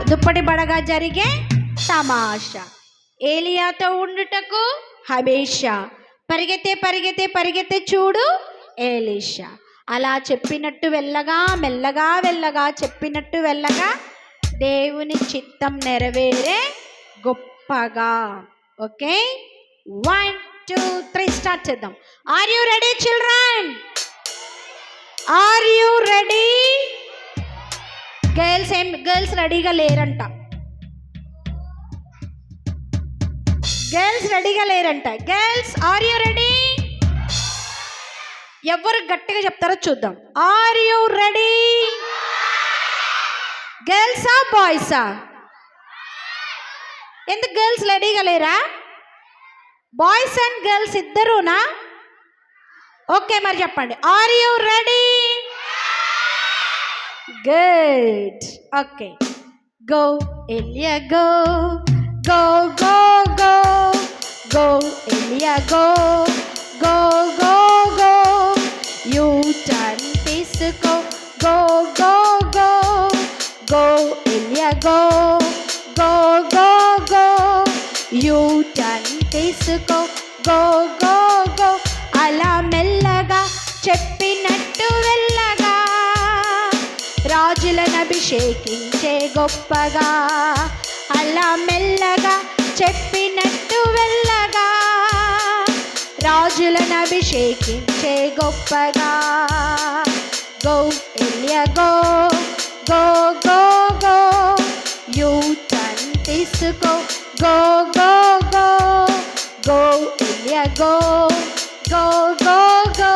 దుప్పటి పడగా జరిగే తమాషా. ఏలియాతో ఉండుటకు హబేషా, పరిగెత్తే పరిగెత్తే పరిగెత్తే చూడు ఏలీషా. అలా చెప్పినట్టు వెళ్ళగా మెల్లగా వెళ్ళగా చెప్పినట్టు వెళ్ళగా దేవుని చిత్తం నెరవేరే గొప్పగా. ఓకే, 1 2 3 స్టార్ట్ చేద్దాం. Are you ready children? Are you ready? Girls రెడీగా లేరంట. Girls are you ready? ఎవరు గట్టిగా చెప్తారో చూద్దాం. Are you ready? గర్ల్సా బాయ్సా? ఎందుకు గర్ల్స్ రెడీగా లేరా? బాయ్స్ అండ్ గర్ల్స్ ఇద్దరునా? ఓకే, మరి చెప్పండి. Are you ready? Good. Okay, go Elijah go, go go go, go Elijah go, go go go, U turn తీసుకో, go go go, go Elijah go, go go go, U turn తీసుకో, go go go. అలా మెల్లగా చెప్పినట్టు వెళ్ళగా రాజులను అభిషేకించే గొప్పగా. అలా మెల్లగా చెప్పినట్టు వెళ్ళగా రాజులను అభిషేకించే గొప్పగా. Go Elijah go, go go go, U turn తీసుకో, go go go, go Elijah go, go go go,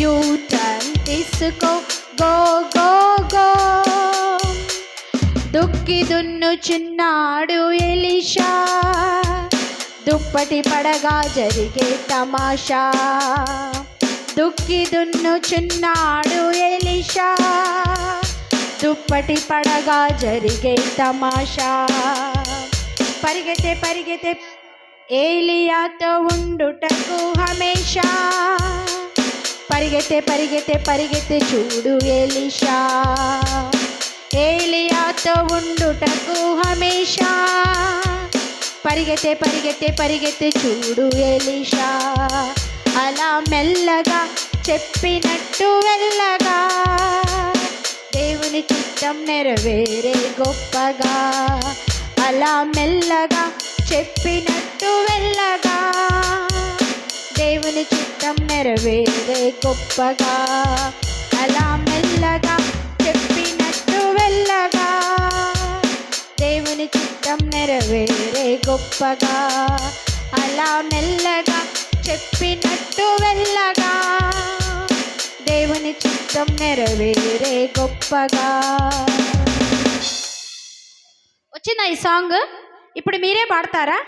U turn తీసుకో, గో గో గో. దుక్కి దున్నుచున్నాడు ఎలీషా, దుప్పటి పడగా జరిగే తమాషా. దుక్కి దున్నుచున్నాడు ఎలీషా, దుప్పటి పడగా జరిగే తమాషా. పరిగెత్తే పరిగెత్తే ఏలియాతో ఉండుటకు హమేషా, పరిగెత్తే పరిగెత్తే పరిగెత్తే చూడు ఏలీషా. ఏలియాతో ఉండుటకు హమేషా, పరిగెత్తే పరిగెత్తే పరిగెత్తే చూడు ఏలీషా. అలా మెల్లగా చెప్పినట్టు వెళ్ళగా దేవుని చిత్తం నెరవేరే గొప్పగా. అలా మెల్లగా చెప్పినట్టు వెళ్ళగా దేవుని చిత్తం నెరవేరే గొప్పగా. అలా మెల్లగా చెప్పినట్టు వెళ్ళగా దేవుని చిత్తం నెరవేరే గొప్పగా. అలా మెల్లగా చెప్పినట్టు వెళ్ళగా దేవుని చిత్తం నెరవేరే గొప్పగా. వచ్చిందా ఈ సాంగ్? ఇప్పుడు మీరే పాడతారా?